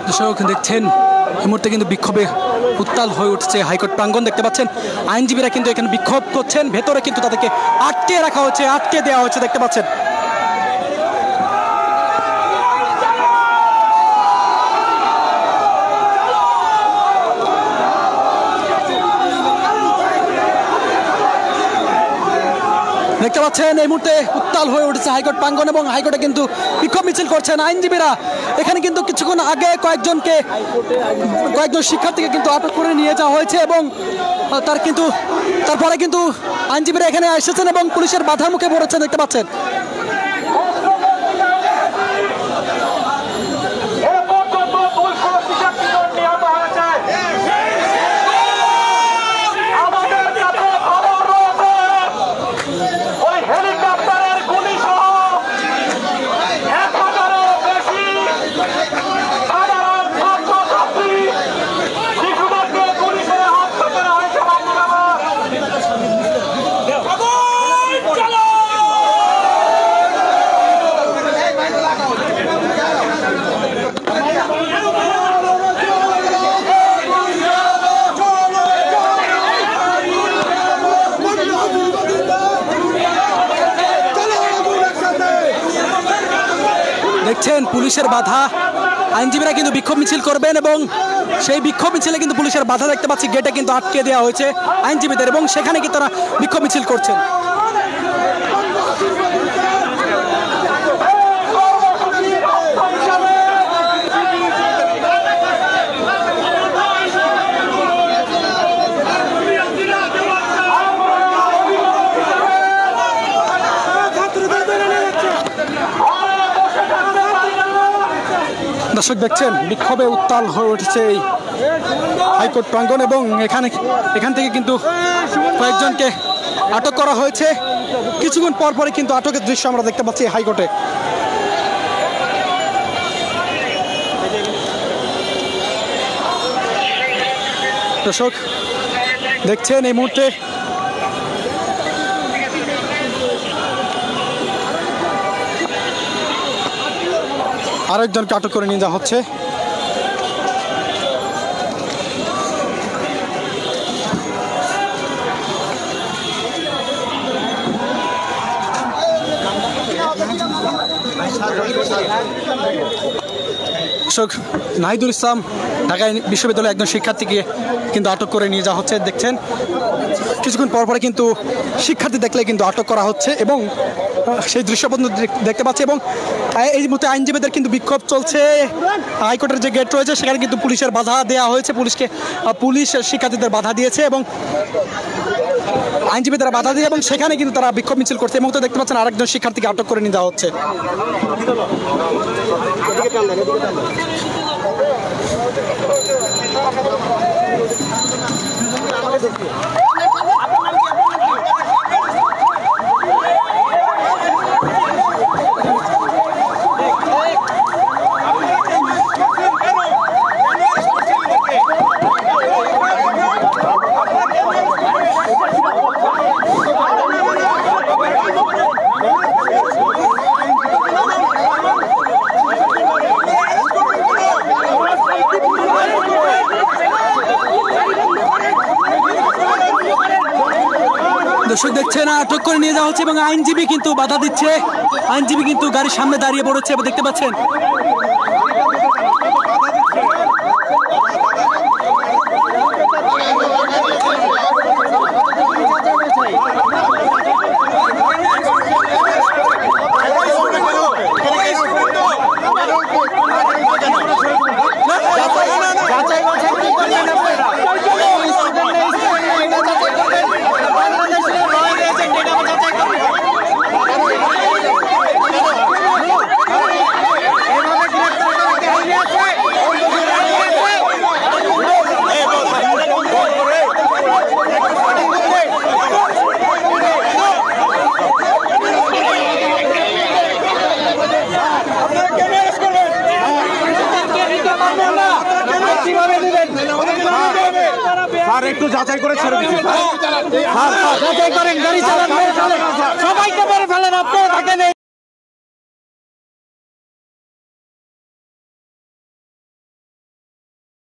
দর্শক দেখছেন এই মুহূর্তে কিন্তু বিক্ষোভে উত্তাল হয়ে উঠছে হাইকোর্ট প্রাঙ্গণ। দেখতে পাচ্ছেন আইনজীবীরা কিন্তু এখানে বিক্ষোভ করছেন, ভেতরে কিন্তু তাদেরকে আটকে রাখা হচ্ছে, আটকে দেওয়া হচ্ছে। দেখতে পাচ্ছেন দেখতে পাচ্ছেন এই মুহূর্তে উত্তাল হয়ে উঠেছে হাইকোর্ট প্রাঙ্গণ এবং হাইকোর্টে কিন্তু বিক্ষোভ মিছিল করছেন আইনজীবীরা। এখানে কিন্তু কিছুক্ষণ আগে কয়েকজন শিক্ষার্থীকে কিন্তু আটক করে নিয়ে যাওয়া হয়েছে এবং তারপরে কিন্তু আইনজীবীরা এখানে এসেছেন এবং পুলিশের বাধার মুখে পড়েছেন। দেখতে পাচ্ছেন দেখছেন পুলিশের বাধা, আইনজীবীরা কিন্তু বিক্ষোভ মিছিল করবেন এবং সেই বিক্ষোভ মিছিলে কিন্তু পুলিশের বাধা দেখতে পাচ্ছি, গেটে কিন্তু আটকে দেওয়া হয়েছে আইনজীবীদের এবং সেখানে কিন্তু তারা বিক্ষোভ মিছিল করছেন। দর্শক দেখছেন বিক্ষোভে উত্তাল হয়ে উঠেছে এই হাইকোর্ট প্রাঙ্গণ এবং এখান থেকে কিন্তু কয়েকজনকে আটক করা হয়েছে। কিছুক্ষণ পরপরই কিন্তু আটকের দৃশ্য আমরা দেখতে পাচ্ছি হাইকোর্টে। দর্শক দেখছেন এই মুহূর্তে আরেকজনকে আটক করে নিয়ে যাওয়া হচ্ছে। নাহিদুল ইসলাম ঢাকা বিশ্ববিদ্যালয়ের একজন শিক্ষার্থীকে কিন্তু আটক করে নিয়ে যাওয়া হচ্ছে। দেখছেন কিছুক্ষণ পরপরে কিন্তু শিক্ষার্থী দেখলে কিন্তু আটক করা হচ্ছে এবং সেই দৃশ্যপট দেখতে পাচ্ছি এবং এই মুহূর্তে আইনজীবীদের কিন্তু বিক্ষোভ চলছে। হাইকোর্টের যে গেট রয়েছে সেখানে কিন্তু পুলিশের বাধা দেওয়া হয়েছে, পুলিশ শিক্ষার্থীদের বাধা দিয়েছে এবং আইনজীবীরা বাধা দিয়ে এবং সেখানে কিন্তু তারা বিক্ষোভ মিছিল করছে। এই মুহূর্তে দেখতে পাচ্ছেন আরেকজন শিক্ষার্থীকে আটক করে নিয়ে যাওয়া হচ্ছে। দর্শক দেখছেন আটক করে নিয়ে যাওয়া হচ্ছে এবং আইনজীবী কিন্তু বাধা দিচ্ছে, আইনজীবী কিন্তু গাড়ির সামনে দাঁড়িয়ে পড়েছে দেখতে পাচ্ছেন। স্যার একটু যাচাই করে ছেড়ে দিচ্ছি স্যার যাচাই করেন গাড়ি চালান সবাইকে মেরে ফেলেন আপনি